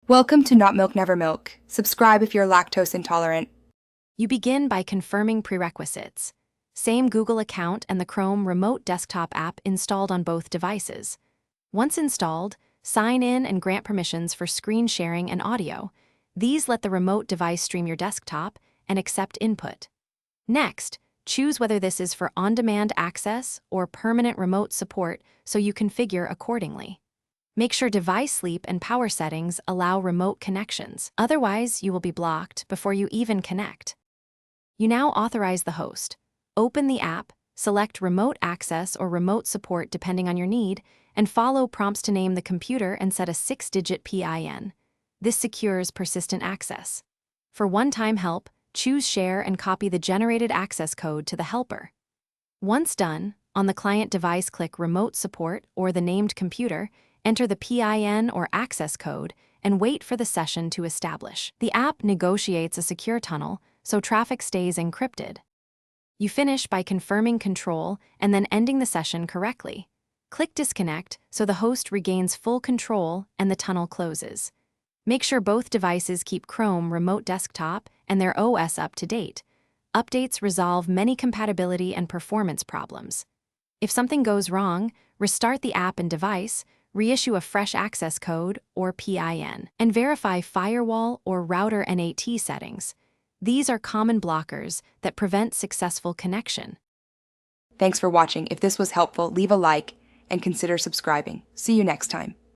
Welcome to Not Milk Never Milk. Subscribe if you're lactose intolerant. You begin by confirming prerequisites. Same Google account and the Chrome remote desktop app installed on both devices. Once installed, sign in and grant permissions for screen sharing and audio. These let the remote device stream your desktop and accept input. Next, choose whether this is for on-demand access or permanent remote support so you configure accordingly. Make sure device sleep and power settings allow remote connections. Otherwise, you will be blocked before you even connect. You now authorize the host. Open the app, select remote access or remote support depending on your need, and follow prompts to name the computer and set a 6-digit PIN. This secures persistent access. For one-time help, choose Share and copy the generated access code to the helper. Once done, on the client device click Remote Support or the named computer, enter the PIN or access code, and wait for the session to establish. The app negotiates a secure tunnel, so traffic stays encrypted. You finish by confirming control and then ending the session correctly. Click Disconnect so the host regains full control and the tunnel closes. Make sure both devices keep Chrome Remote Desktop and their OS up to date. Updates resolve many compatibility and performance problems. If something goes wrong, restart the app and device, reissue a fresh access code or PIN, and verify firewall or router NAT settings. These are common blockers that prevent successful connection. Thanks for watching. If this was helpful, leave a like and consider subscribing. See you next time.